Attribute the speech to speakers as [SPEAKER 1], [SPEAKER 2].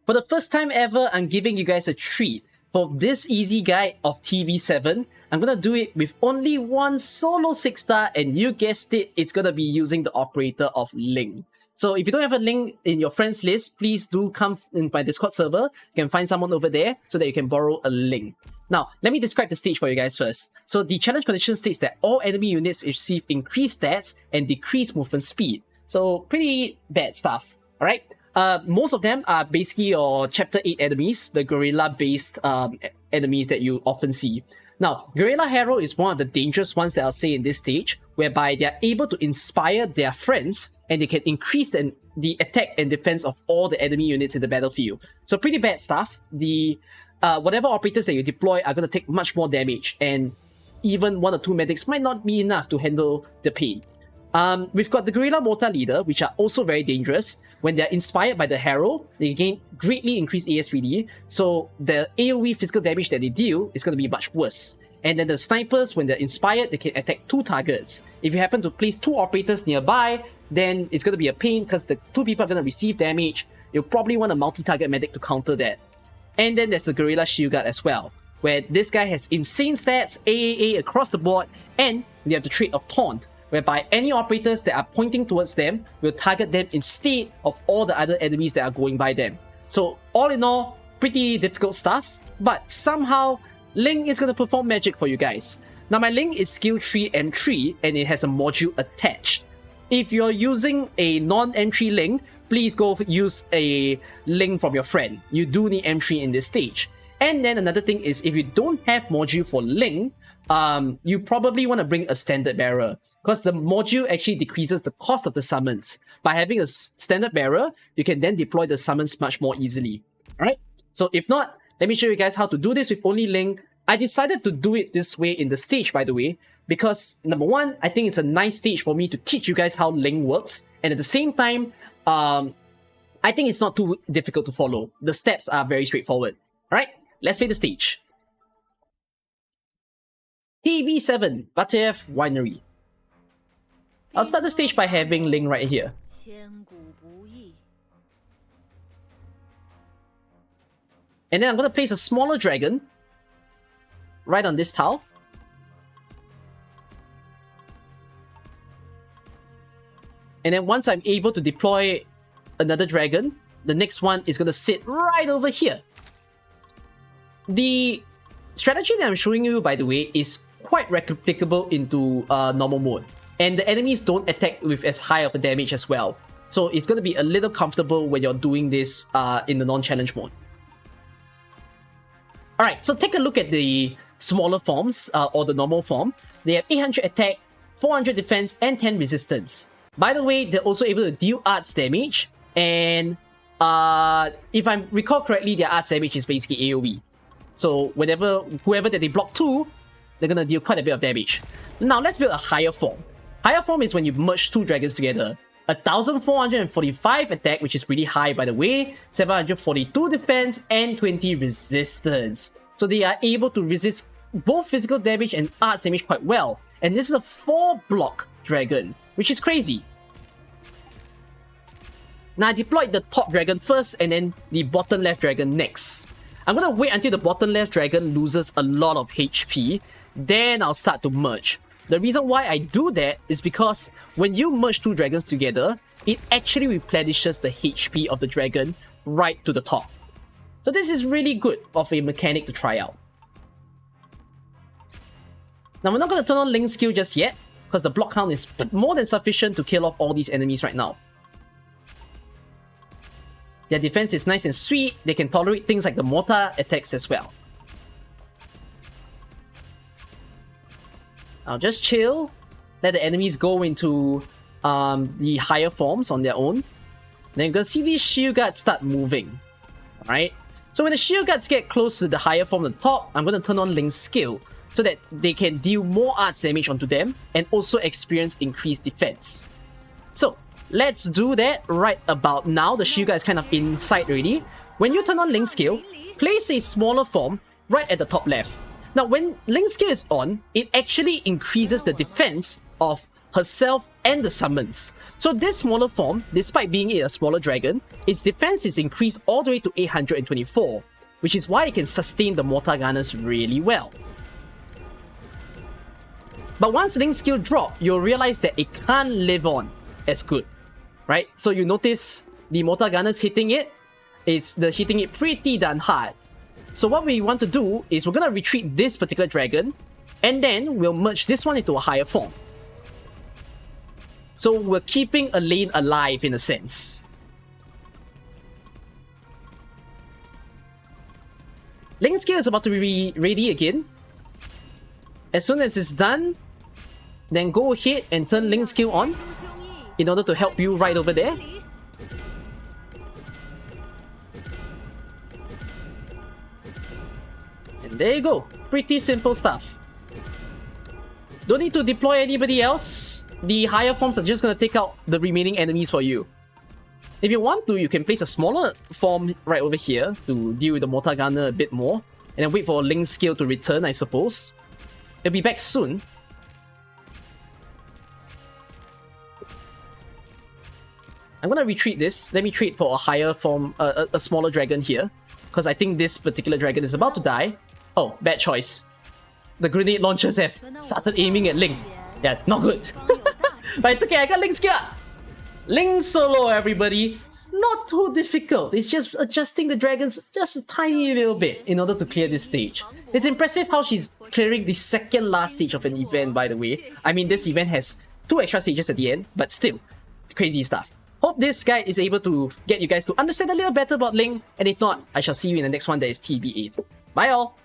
[SPEAKER 1] For the first time ever, I'm giving you guys a treat. For this easy guide of TB-7, I'm gonna do it with only one solo 6-star, and you guessed it, it's gonna be using the operator of Ling. So if you don't have a Ling in your friends list, please do come in my Discord server. You can find someone over there so that you can borrow a Ling. Now, let me describe the stage for you guys first. So the challenge condition states that all enemy units receive increased stats and decreased movement speed. So pretty bad stuff, alright? Most of them are basically your Chapter 8 enemies, the gorilla-based enemies that you often see. Now, Gorilla Hero is one of the dangerous ones that I'll say in this stage, whereby they are able to inspire their friends and they can increase the attack and defense of all the enemy units in the battlefield. So pretty bad stuff. The whatever operators that you deploy are going to take much more damage, and even 1 or 2 medics might not be enough to handle the pain. We've got the Gorilla Mortar Leader, which are also very dangerous. When they're inspired by the Hero, they gain greatly increased ASPD, so the AoE physical damage that they deal is going to be much worse. And then the Snipers, when they're inspired, they can attack 2 targets. If you happen to place 2 operators nearby, then it's going to be a pain because the 2 people are going to receive damage. You'll probably want a multi-target medic to counter that. And then there's the Gorilla Shield Guard as well, where this guy has insane stats, AAA across the board, and they have the trait of Taunt, whereby any operators that are pointing towards them will target them instead of all the other enemies that are going by them. So all in all, pretty difficult stuff, but somehow Ling is going to perform magic for you guys. Now my Ling is skill 3 M3 and it has a module attached. If you're using a non-M3 Ling, please go use a Ling from your friend. You do need M3 in this stage. And then another thing is, if you don't have module for Ling, you probably want to bring a standard bearer, because the module actually decreases the cost of the summons. By having a standard bearer, you can then deploy the summons much more easily. Alright, so if not, let me show you guys how to do this with only Ling. I decided to do it this way in the stage, by the way, because number one, I think it's a nice stage for me to teach you guys how Ling works, and at the same time, I think it's not too difficult to follow. The steps are very straightforward. Alright, let's play the stage. TB-7 Batiev Winery. I'll start the stage by having Ling right here. And then I'm going to place a smaller dragon right on this tile. And then once I'm able to deploy another dragon, the next one is going to sit right over here. The strategy that I'm showing you, by the way, is quite replicable into normal mode. And the enemies don't attack with as high of a damage as well. So it's going to be a little comfortable when you're doing this in the non-challenge mode. Alright, so take a look at the smaller forms, or the normal form. They have 800 attack, 400 defense, and 10 resistance. By the way, they're also able to deal arts damage. And if I recall correctly, their arts damage is basically AoE. So whoever that they block to, they're gonna deal quite a bit of damage. Now let's build a higher form. Higher form is when you merge 2 dragons together. 1445 attack, which is pretty high by the way, 742 defense, and 20 resistance. So they are able to resist both physical damage and arts damage quite well. And this is a 4-block dragon, which is crazy. Now I deployed the top dragon first and then the bottom left dragon next. I'm gonna wait until the bottom left dragon loses a lot of HP, then I'll start to merge. The reason why I do that is because when you merge 2 dragons together, it actually replenishes the HP of the dragon right to the top. So this is really good of a mechanic to try out. Now we're not going to turn on Ling's skill just yet, because the block count is more than sufficient to kill off all these enemies right now. Their defense is nice and sweet, they can tolerate things like the mortar attacks as well. Now just chill, let the enemies go into the higher forms on their own. Then you're gonna see these shield guards start moving. Alright? So when the shield guards get close to the higher form at the top, I'm gonna turn on Ling's skill so that they can deal more arts damage onto them and also experience increased defense. So let's do that right about now. The shield guard is kind of inside already. When you turn on Ling's skill, place a smaller form right at the top left. Now when Ling's skill is on, it actually increases the defense of herself and the summons. So this smaller form, despite being a smaller dragon, its defense is increased all the way to 824, which is why it can sustain the mortar gunners really well. But once Ling's skill drop, you'll realize that it can't live on as good, right? So you notice the mortar gunners hitting it, hitting it pretty darn hard. So what we want to do is we're gonna retreat this particular dragon, and then we'll merge this one into a higher form. So we're keeping a lane alive in a sense. Ling's skill is about to be ready again. As soon as it's done, then go ahead and turn Ling's skill on in order to help you right over there. And there you go. Pretty simple stuff. Don't need to deploy anybody else. The higher forms are just going to take out the remaining enemies for you. If you want to, you can place a smaller form right over here to deal with the mortar gunner a bit more, and then wait for Ling's skill to return, I suppose. It'll be back soon. I'm gonna retreat this. Let me trade for a higher form, a smaller dragon here, because I think this particular dragon is about to die. Oh, bad choice. The grenade launchers have started aiming at Ling. Yeah, not good. But it's okay, I got Ling's skill. Ling solo, everybody. Not too difficult. It's just adjusting the dragons just a tiny little bit in order to clear this stage. It's impressive how she's clearing the second last stage of an event, by the way. I mean, this event has 2 extra stages at the end, but still, crazy stuff. Hope this guide is able to get you guys to understand a little better about Ling, and if not, I shall see you in the next one that is TB-8. Bye all!